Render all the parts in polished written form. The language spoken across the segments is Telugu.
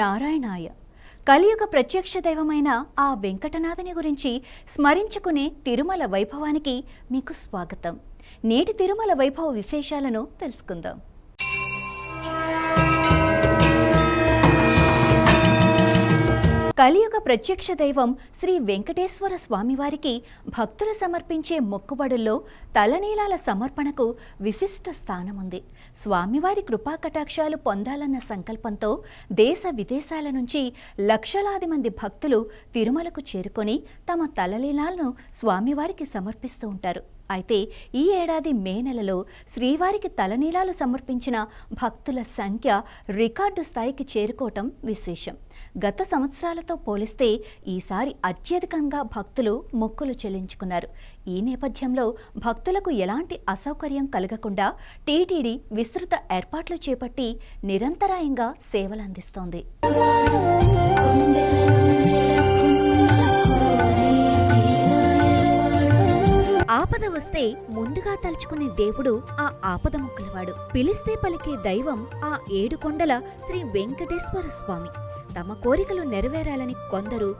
నారాయణాయ. కలియుగ ప్రత్యక్ష దైవమైన ఆ వెంకటనాథుని గురించి స్మరించుకునే తిరుమల వైభవానికి మీకు స్వాగతం. నేటి తిరుమల వైభవ విశేషాలను తెలుసుకుందాం. కలియుగ ప్రత్యక్ష దైవం శ్రీ వెంకటేశ్వర స్వామివారికి భక్తులు సమర్పించే మొక్కుబడుల్లో తలనీలాల సమర్పణకు విశిష్ట స్థానముంది. స్వామివారి కృపాకటాక్షాలు పొందాలన్న సంకల్పంతో దేశ విదేశాల నుంచి లక్షలాది మంది భక్తులు తిరుమలకు చేరుకొని తమ తలనీలాలను స్వామివారికి సమర్పిస్తూ ఉంటారు. అయితే ఈ ఏడాది మే నెలలో శ్రీవారికి తలనీలాలు సమర్పించిన భక్తుల సంఖ్య రికార్డు స్థాయికి చేరుకోవటం విశేషం. గత సంవత్సరాలతో పోలిస్తే ఈసారి అత్యధికంగా భక్తులు మొక్కులు చెల్లించుకున్నారు. ఈ నేపథ్యంలో భక్తులకు ఎలాంటి అసౌకర్యం కలగకుండా టీటీడీ విస్తృత ఏర్పాట్లు చేపట్టి నిరంతరాయంగా సేవలందిస్తోంది. ఆపద వస్తే ముందుగా తలుచుకునే దేవుడు ఆ ఆపద ముక్కలవాడు. పిలిస్తే పలికే దైవం ఆ 7 కొండల శ్రీ వెంకటేశ్వర స్వామి. తమ కోరికలు నెరవేరాలని కొందరు,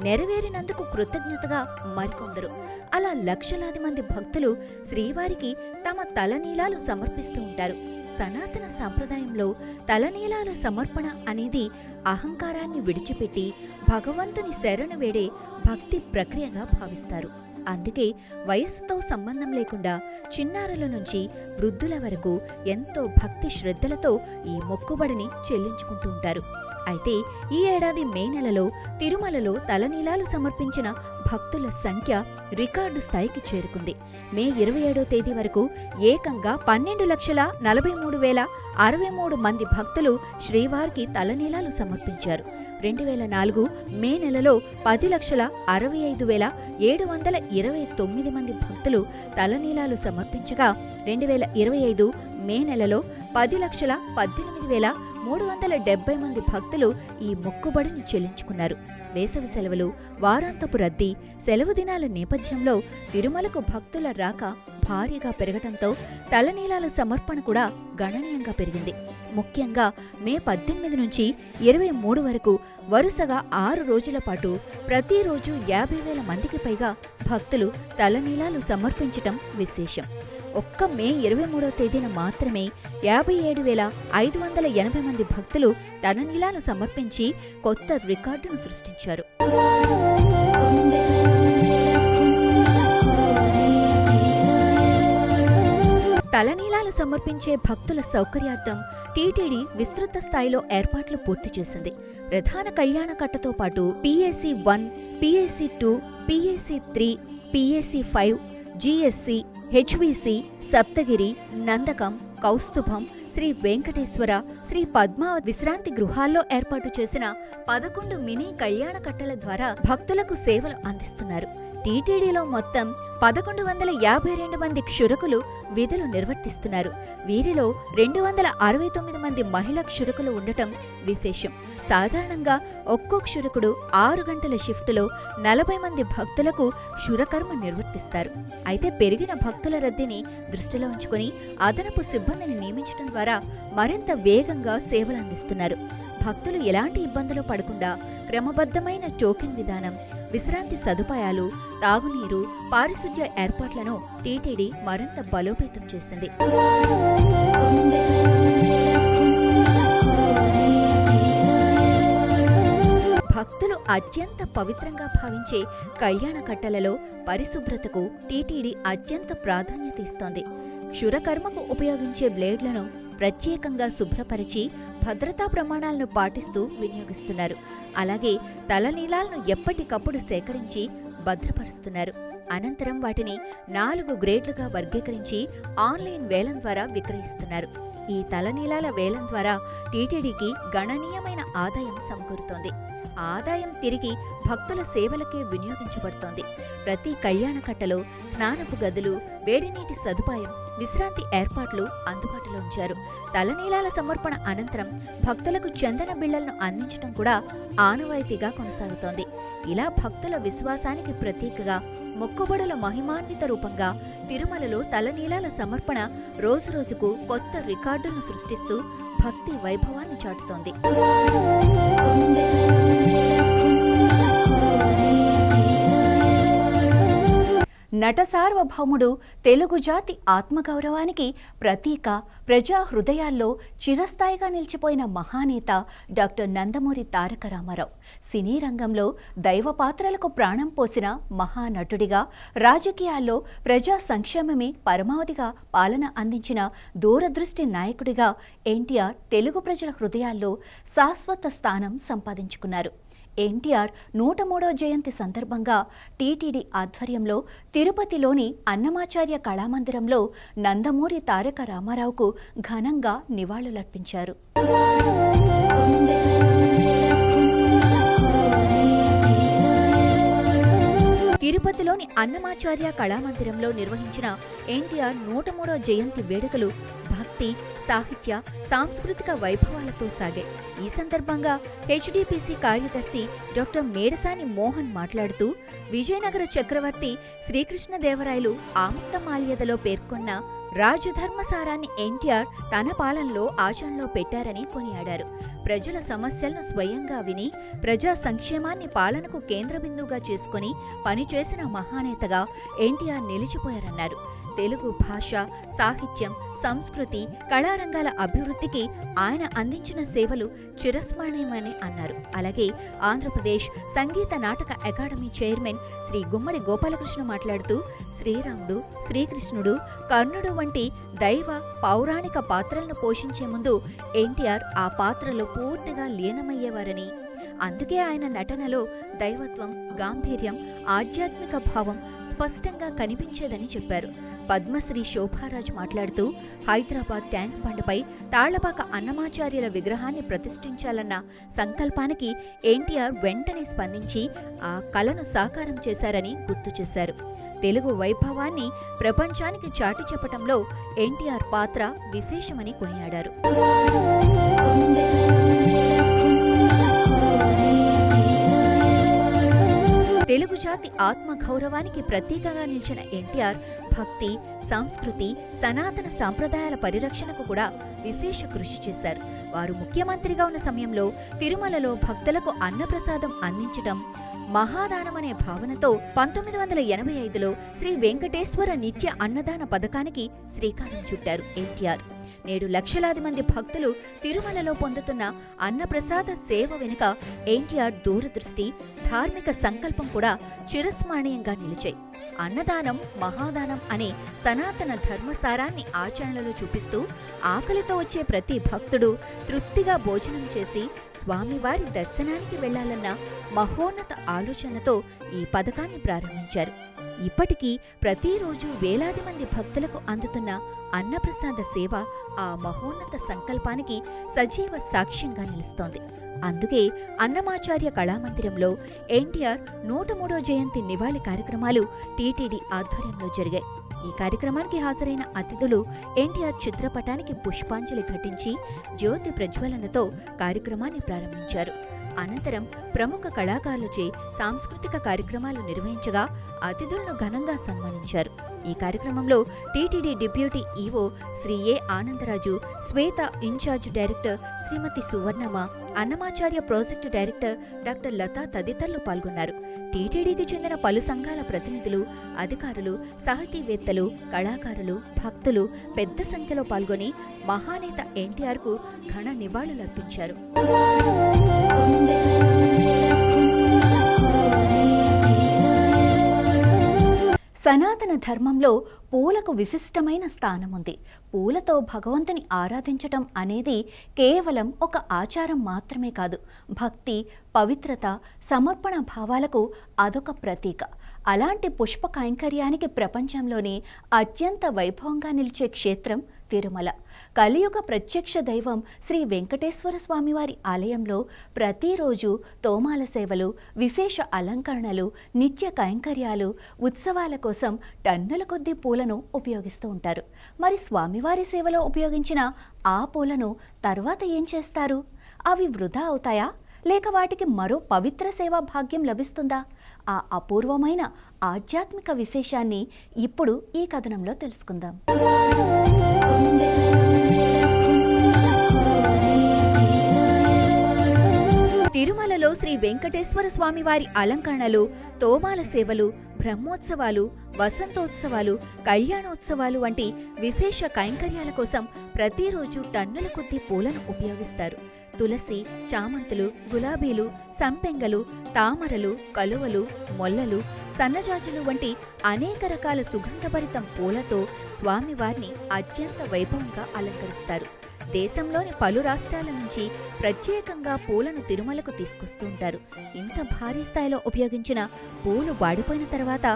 నెరవేరినందుకు కృతజ్ఞతగా మరికొందరు, అలా లక్షలాది మంది భక్తులు శ్రీవారికి తమ తలనీలాలు సమర్పిస్తూ ఉంటారు. సనాతన సంప్రదాయంలో తలనీలాల సమర్పణ అనేది అహంకారాన్ని విడిచిపెట్టి భగవంతుని శరణు వేడే భక్తి ప్రక్రియగా భావిస్తారు. అందుకే వయస్సుతో సంబంధం లేకుండా చిన్నారుల నుంచి వృద్ధుల వరకు ఎంతో భక్తి శ్రద్ధలతో ఈ మొక్కుబడిని చెల్లించుకుంటూ ఉంటారు. అయితే ఈ ఏడాది మే నెలలో తిరుమలలో తలనీలాలు సమర్పించిన భక్తుల సంఖ్య రికార్డు స్థాయికి చేరుకుంది. మే 27వ తేదీ వరకు ఏకంగా 12,43,063 మంది భక్తులు శ్రీవారికి తలనీలాలు సమర్పించారు. 2004 మే నెలలో 10,65,729 మంది భక్తులు తలనీలాలు సమర్పించగా 2025 మే నెలలో 10,18,370 మంది భక్తులు ఈ మొక్కుబడిని చెల్లించుకున్నారు. వేసవి సెలవులు, వారాంతపు రద్దీ, సెలవు దినాల నేపథ్యంలో తిరుమలకు భక్తుల రాక భారీగా పెరగటంతో తలనీలాల సమర్పణ కూడా గణనీయంగా పెరిగింది. ముఖ్యంగా మే 18 నుంచి 23 వరకు వరుసగా 6 రోజుల పాటు ప్రతిరోజు 50,000 మందికి పైగా భక్తులు తలనీలాలు సమర్పించటం విశేషం. ఒక్క మే 23వ తేదీన మాత్రమే 57,580 మంది భక్తులు తలనీలాలు సమర్పించి కొత్త రికార్డును సృష్టించారు. తలనీలాలు సమర్పించే భక్తుల సౌకర్యార్థం టీటీడీ విస్తృత స్థాయిలో ఏర్పాట్లు పూర్తి చేసింది. ప్రధాన కళ్యాణ కట్టతో పాటు PAC 1, PAC 2, PAC 3, PAC 5, GSC, HVC, Saptagiri, Nandakam, కౌస్తుభం, శ్రీ వెంకటేశ్వర, శ్రీ పద్మావతి విశ్రాంతి గృహాల్లో ఏర్పాటు చేసిన 11 మినీ కళ్యాణ కట్టల ద్వారా భక్తులకు సేవలు అందిస్తున్నారు. టీటీడీలో మొత్తం 1,152 మంది క్షురకులు విధులు నిర్వర్తిస్తున్నారు. వీరిలో 269 మంది మహిళా క్షురకులు ఉండటం విశేషం. సాధారణంగా ఒక్కో క్షురకుడు 6 గంటల షిఫ్టులో 40 మంది భక్తులకు క్షురకర్మ నిర్వర్తిస్తారు. అయితే పెరిగిన భక్తుల రద్దీని దృష్టిలో ఉంచుకుని అదనపు సిబ్బందిని నియమించడం ద్వారా మరింత వేగంగా సేవలు అందిస్తున్నారు. భక్తులు ఎలాంటి ఇబ్బందులు పడకుండా క్రమబద్ధమైన టోకెన్ విధానం, విశ్రాంతి సదుపాయాలు, తాగునీరు, పారిశుధ్య ఏర్పాట్లను టీటీడీ మరింత బలోపేతం చేసింది. భక్తులు అత్యంత పవిత్రంగా భావించే కళ్యాణ కట్టలలో పరిశుభ్రతకు టీటీడీ అత్యంత ప్రాధాన్యత ఇస్తోంది. క్షురకర్మకు ఉపయోగించే బ్లేడ్లను ప్రత్యేకంగా శుభ్రపరిచి భద్రతా ప్రమాణాలను పాటిస్తూ వినియోగిస్తున్నారు. అలాగే తలనీలాలను ఎప్పటికప్పుడు సేకరించి భద్రపరుస్తున్నారు. అనంతరం వాటిని 4 గ్రేడ్లుగా వర్గీకరించి ఆన్లైన్ వేలం ద్వారా విక్రయిస్తున్నారు. ఈ తలనీలాల వేలం ద్వారా టీటీడీకి గణనీయమైన ఆదాయం సమకూరుతోంది. ఆదాయం తిరిగి భక్తుల సేవలకే వినియోగించబడుతోంది. ప్రతి కళ్యాణ కట్టలో స్నానపు గదులు, వేడినీటి సదుపాయం, విశ్రాంతి ఏర్పాట్లు అందుబాటులో ఉంచారు. తలనీలాల సమర్పణ అనంతరం భక్తులకు చందన బిళ్లలను అందించడం కూడా ఆనవాయితీగా కొనసాగుతోంది. ఇలా భక్తుల విశ్వాసానికి ప్రతీకగా, మొక్కుబడుల మహిమాన్విత రూపంగా తిరుమలలో తలనీలాల సమర్పణ రోజురోజుకు కొత్త రికార్డులను సృష్టిస్తూ భక్తి వైభవాన్ని చాటుతోంది. నట సార్వభౌముడు, తెలుగు జాతి ఆత్మగౌరవానికి ప్రతీక, ప్రజా హృదయాల్లో చిరస్థాయిగా నిలిచిపోయిన మహానేత డాక్టర్ నందమూరి తారక రామారావు. సినీ రంగంలో దైవ పాత్రలకు ప్రాణం పోసిన మహానటుడిగా, రాజకీయాల్లో ప్రజా సంక్షేమమే పరమావధిగా పాలన అందించిన దూరదృష్టి నాయకుడిగా ఎన్టీఆర్ తెలుగు ప్రజల హృదయాల్లో శాశ్వత స్థానం సంపాదించుకున్నారు. ఎన్టీఆర్ 103వ జయంతి సందర్భంగా టీటీడీ ఆధ్వర్యంలో తిరుపతిలోని అన్నమాచార్య కళామందిరంలో నందమూరి తారక రామారావుకు ఘనంగా నివాళులర్పించారు. తిరుపతిలోని అన్నమాచార్య కళామందిరంలో నిర్వహించిన ఎన్టీఆర్ 103వ జయంతి వేడుకలు భక్తి, సాహిత్య, సాంస్కృతిక వైభవాలతో సాగాయి. ఈ సందర్భంగా హెచ్డిపిసి కార్యదర్శి డాక్టర్ మేడసాని మోహన్ మాట్లాడుతూ, విజయనగర చక్రవర్తి శ్రీకృష్ణదేవరాయలు ఆముక్తమాల్యదలో పేర్కొన్న రాజధర్మసారాన్ని ఎన్టీఆర్ తన పాలనలో ఆచరణలో పెట్టారని కొనియాడారు. ప్రజల సమస్యలను స్వయంగా విని ప్రజా సంక్షేమాన్ని పాలనకు కేంద్రబిందువుగా చేసుకుని పనిచేసిన మహానేతగా ఎన్టీఆర్ నిలిచిపోయారన్నారు. తెలుగు భాష, సాహిత్యం, సంస్కృతి, కళారంగాల అభివృద్ధికి ఆయన అందించిన సేవలు చిరస్మరణీయమని అన్నారు. అలాగే ఆంధ్రప్రదేశ్ సంగీత నాటక అకాడమీ చైర్మన్ శ్రీ గుమ్మడి గోపాలకృష్ణ మాట్లాడుతూ, శ్రీరాముడు, శ్రీకృష్ణుడు, కర్ణుడు వంటి దైవ పౌరాణిక పాత్రలను పోషించే ముందు ఎన్టీఆర్ ఆ పాత్రలో పూర్తిగా లీనమయ్యేవారని, అందుకే ఆయన నటనలో దైవత్వం, గాంభీర్యం, ఆధ్యాత్మిక భావం స్పష్టంగా కనిపించేదని చెప్పారు. పద్మశ్రీ శోభారాజ్ మాట్లాడుతూ, హైదరాబాద్ ట్యాంక్ బండ్పై తాళ్లపాక అన్నమాచార్యుల విగ్రహాన్ని ప్రతిష్ఠించాలన్న సంకల్పానికి ఎన్టీఆర్ వెంటనే స్పందించి ఆ కలను సాకారం చేశారని గుర్తు చేశారు. తెలుగు వైభవాన్ని ప్రపంచానికి చాటి చెప్పటంలో ఎన్టీఆర్ పాత్ర విశేషమని కొనియాడారు. తెలుగు జాతి ఆత్మగౌరవానికి ప్రతీకగా నిలిచిన ఎన్టీఆర్ భక్తి, సంస్కృతి, సనాతన సాంప్రదాయాల పరిరక్షణకు కూడా విశేష కృషి చేశారు. వారు ముఖ్యమంత్రిగా ఉన్న సమయంలో తిరుమలలో భక్తులకు అన్నప్రసాదం అందించటం మహాదానమనే భావనతో 1985లో శ్రీ వెంకటేశ్వర నిత్య అన్నదాన పథకానికి శ్రీకారం చుట్టారు ఎన్టీఆర్. నేడు లక్షలాది మంది భక్తులు తిరుమలలో పొందుతున్న అన్నప్రసాద సేవ వెనుక ఎన్టీఆర్ దూరదృష్టి, ధార్మిక సంకల్పం కూడా చిరస్మరణీయంగా నిలిచాయి. అన్నదానం మహాదానం అనే సనాతన ధర్మసారాన్ని ఆచరణలో చూపిస్తూ ఆకలితో వచ్చే ప్రతి భక్తుడు తృప్తిగా భోజనం చేసి స్వామివారి దర్శనానికి వెళ్లాలన్న మహోన్నత ఆలోచనతో ఈ పథకాన్ని ప్రారంభించారు. ఇప్పటికీ ప్రతిరోజు వేలాది మంది భక్తులకు అందుతున్న అన్నప్రసాద సేవ ఆ మహోన్నత సంకల్పానికి సజీవ సాక్ష్యంగా నిలుస్తోంది. అందుకే అన్నమాచార్య కళామందిరంలో ఎన్టీఆర్ 103వ జయంతి నివాళి కార్యక్రమాలు టీటీడీ ఆధ్వర్యంలో జరిగాయి. ఈ కార్యక్రమానికి హాజరైన అతిథులు ఎన్టీఆర్ చిత్రపటానికి పుష్పాంజలి ఘటించి జ్యోతి ప్రజ్వలనతో కార్యక్రమాన్ని ప్రారంభించారు. అనంతరం ప్రముఖ కళాకారులచే సాంస్కృతిక కార్యక్రమాలు నిర్వహించగా అతిథులను ఘనంగా సన్మానించారు. ఈ కార్యక్రమంలో TTD deputy EO Shri A Anandaraju, SVETA incharge director Shrimati Suvarnamma, Annamacharya project director doctor Latha తదితరులు పాల్గొన్నారు. టీటీడీకి చెందిన పలు సంఘాల ప్రతినిధులు, అధికారులు, సాహితీవేత్తలు, కళాకారులు, భక్తులు పెద్ద సంఖ్యలో పాల్గొని మహానేత ఎన్టీఆర్కు ఘన నివాళులర్పించారు. సనాతన ధర్మంలో పూలకు విశిష్టమైన స్థానముంది. పూలతో భగవంతుని ఆరాధించటం అనేది కేవలం ఒక ఆచారం మాత్రమే కాదు, భక్తి, పవిత్రత, సమర్పణ భావాలకు అదొక ప్రతీక. అలాంటి పుష్ప కైంకర్యానికి ప్రపంచంలోని అత్యంత వైభవంగా నిలిచే క్షేత్రం తిరుమల. కలియుగ ప్రత్యక్ష దైవం శ్రీ వెంకటేశ్వర స్వామివారి ఆలయంలో ప్రతిరోజు తోమాల సేవలు, విశేష అలంకరణలు, నిత్య కైంకర్యాలు, ఉత్సవాల కోసం టన్నుల కొద్దీ పూలను ఉపయోగిస్తూ ఉంటారు. మరి స్వామివారి సేవలో ఉపయోగించిన ఆ పూలను తర్వాత ఏం చేస్తారు? అవి వృధా అవుతాయా? లేక వాటికి మరో పవిత్ర సేవా భాగ్యం లభిస్తుందా? ఆ అపూర్వమైన ఆధ్యాత్మిక విశేషాన్ని ఇప్పుడు ఈ కథనంలో తెలుసుకుందాం. తిరుమలలో శ్రీ వెంకటేశ్వర స్వామి వారి అలంకరణలు, తోమాల సేవలు, బ్రహ్మోత్సవాలు, వసంతోత్సవాలు, కళ్యాణోత్సవాలు వంటి విశేష కైంకర్యాల కోసం ప్రతిరోజు టన్నుల కొద్దీ పూలను ఉపయోగిస్తారు. తులసి, చామంతులు, గులాబీలు, సంపెంగలు, తామరలు, కలువలు, మొల్లలు, సన్నజాజులు వంటి అనేక రకాల సుగంధభరితం పూలతో స్వామివారిని అత్యంత వైభవంగా అలంకరిస్తారు. దేశంలోని పలు రాష్ట్రాల నుంచి ప్రత్యేకంగా పూలను తిరుమలకు తీసుకొస్తూ ఉంటారు. ఇంత భారీ స్థాయిలో ఉపయోగించిన పూలు వాడిపోయిన తర్వాత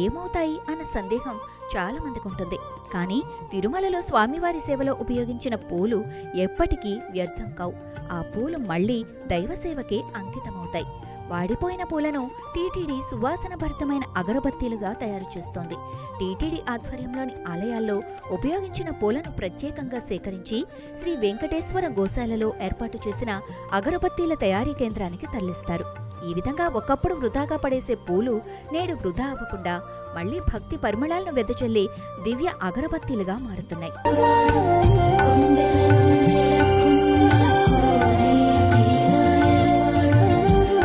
ఏమవుతాయి అన్న సందేహం చాలా మందికి ఉంటుంది. కానీ తిరుమలలో స్వామివారి సేవలో ఉపయోగించిన పూలు ఎప్పటికీ వ్యర్థం కావు. ఆ పూలు మళ్లీ దైవసేవకే అంకితమవుతాయి. వాడిపోయిన పూలను టీటీడీ సువాసన భరితమైన అగరబత్తీలుగా తయారు చేస్తోంది. టీటీడీ ఆధ్వర్యంలోని ఆలయాల్లో ఉపయోగించిన పూలను ప్రత్యేకంగా సేకరించి శ్రీ వెంకటేశ్వర గోశాలలో ఏర్పాటు చేసిన అగరబత్తీల తయారీ కేంద్రానికి తరలిస్తారు. ఈ విధంగా ఒకప్పుడు వృధాగా పడేసే పూలు నేడు వృధా అవ్వకుండా మళ్లీ భక్తి పరిమళాలను వెదజల్లే దివ్య అగరబత్తీలుగా మారుతున్నాయి.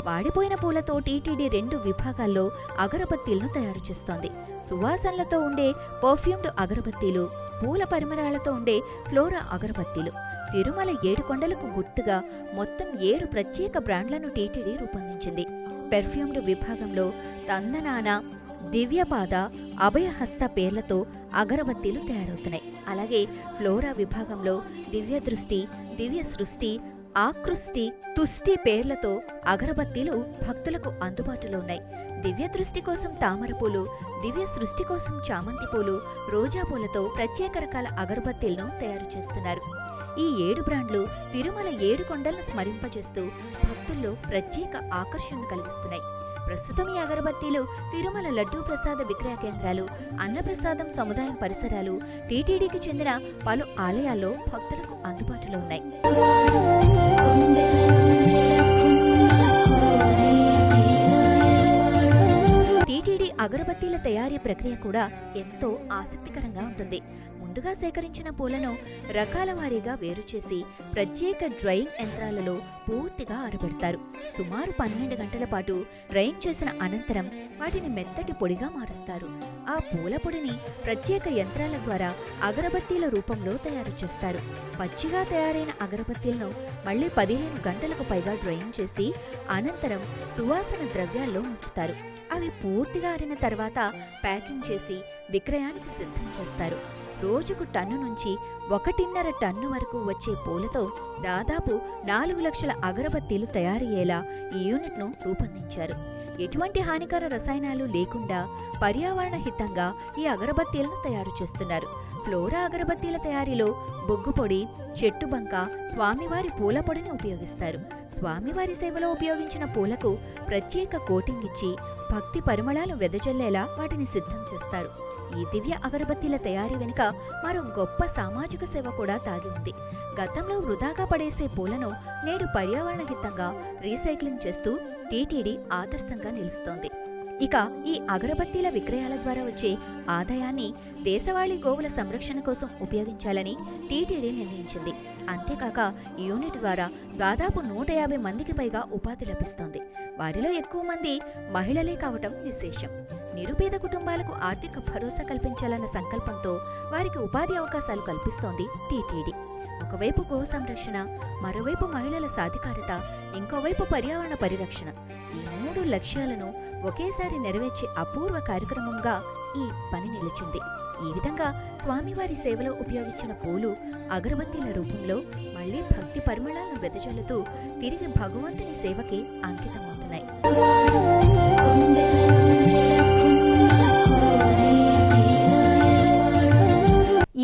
వాడిపోయిన పూలతో టీటీడీ 2 విభాగాల్లో అగరబత్తీలను తయారు చేస్తోంది. సువాసనలతో ఉండే పర్ఫ్యూమ్డ్ అగరబత్తీలు, పూల పరిమళాలతో ఉండే ఫ్లోరా అగరబత్తీలు. తిరుమల 7 కొండలకు గుర్తుగా మొత్తం 7 ప్రత్యేక బ్రాండ్లను టీటీడీ రూపొందించింది. పెర్ఫ్యూమ్డ్ విభాగంలో తందనాన, దివ్యపాద, అభయహస్త పేర్లతో అగరబత్తీలు తయారవుతున్నాయి. అలాగే ఫ్లోరా విభాగంలో దివ్యదృష్టి, దివ్య సృష్టి, ఆకృష్టి, తుష్టి పేర్లతో అగరబత్తీలు భక్తులకు అందుబాటులో ఉన్నాయి. దివ్య దృష్టి కోసం తామరపూలు, దివ్య సృష్టి కోసం చామంతి పూలు, రోజా పూలతో ప్రత్యేక రకాల అగరబత్తీలను తయారు చేస్తున్నారు. ఈ 7 బ్రాండ్లు తిరుమల 7 కొండలను స్మరింపజేస్తూ భక్తుల్లో ప్రత్యేక ఆకర్షణను కలిగిస్తున్నాయి. ప్రస్తుతం ఈ అగరబత్తీలు తిరుమల లడ్డూ ప్రసాద విక్రయ కేంద్రాలు, అన్నప్రసాదం సముదాయం పరిసరాలు, టీటీడీకి చెందిన పలు ఆలయాల్లో భక్తులకు అందుబాటులో ఉన్నాయి. టీటీడీ అగరబత్తీల తయారీ ప్రక్రియ కూడా ఎంతో ఆసక్తికరంగా ఉంటుంది. ముందుగా సేకరించిన పూలను రకాల వారీగా వేరు చేసి ప్రత్యేక డ్రైయింగ్ యంత్రాలలో పూర్తిగా ఆరబెడతారు. సుమారు 12 గంటల పాటు డ్రైయింగ్ చేసిన అనంతరం వాటిని మెత్తటి పొడిగా మారుస్తారు. ఆ పూల పొడిని ప్రత్యేక యంత్రాల ద్వారా అగరబత్తీల రూపంలో తయారు చేస్తారు. పచ్చిగా తయారైన అగరబత్తీలను మళ్లీ 15 గంటలకు పైగా డ్రైయింగ్ చేసి అనంతరం సువాసన ద్రవ్యాల్లో ఉంచుతారు. అవి పూర్తిగా ఆరిన తర్వాత ప్యాకింగ్ చేసి విక్రయానికి సిద్ధం చేస్తారు. రోజుకు టన్ను నుంచి 1.5 టన్ను వరకు వచ్చే పూలతో దాదాపు 4 లక్షల అగరబత్తీలు తయారయ్యేలా ఈ యూనిట్ను రూపొందించారు. ఎటువంటి హానికర రసాయనాలు లేకుండా పర్యావరణ హితంగా ఈ అగరబత్తీలను తయారు చేస్తున్నారు. ఫ్లోరా అగరబత్తీల తయారీలో బొగ్గుపొడి, చెట్టుబంక, స్వామివారి పూల పొడిని ఉపయోగిస్తారు. స్వామివారి సేవలో ఉపయోగించిన పూలకు ప్రత్యేక కోటింగ్ ఇచ్చి భక్తి పరిమళాలు వెదజల్లేలా వాటిని సిద్ధం చేస్తారు. ఈ దివ్య అగరబత్తీల తయారీ వెనుక మరో గొప్ప సామాజిక సేవ కూడా దాగి ఉంది. గతంలో వృధాగా పడేసే పూలను నేడు పర్యావరణ హితంగా రీసైక్లింగ్ చేస్తూ టీటీడీ ఆదర్శంగా నిలుస్తోంది. ఇక ఈ అగరబత్తీల విక్రయాల ద్వారా వచ్చే ఆదాయాన్ని దేశవాళీ గోవుల సంరక్షణ కోసం ఉపయోగించాలని టీటీడీ నిర్ణయించింది. అంతేకాక ఈ యూనిట్ ద్వారా దాదాపు 150 మందికి పైగా ఉపాధి లభిస్తోంది. వారిలో ఎక్కువ మంది మహిళలే కావటం విశేషం. నిరుపేద కుటుంబాలకు ఆర్థిక భరోసా కల్పించాలన్న సంకల్పంతో వారికి ఉపాధి అవకాశాలు కల్పిస్తోంది టీటీడీ. ఒకవైపు గో సంరక్షణ, మరోవైపు మహిళల సాధికారత, ఇంకోవైపు పర్యావరణ పరిరక్షణ. ఈ 3 లక్ష్యాలను ఒకేసారి నెరవేర్చే అపూర్వ కార్యక్రమంగా ఈ పని నిలిచింది. ఈ విధంగా స్వామివారి సేవలో ఉపయోగించిన పూలు అగరబత్తీల రూపంలో మళ్లీ భక్తి పరిమళాలను వెదజల్లుతూ తిరిగి భగవంతుని సేవకి అంకితమవుతున్నాయి.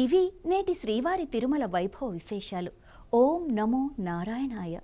ఇవి నేటి శ్రీవారి తిరుమల వైభవ విశేషాలు. ఓం నమో నారాయణాయ.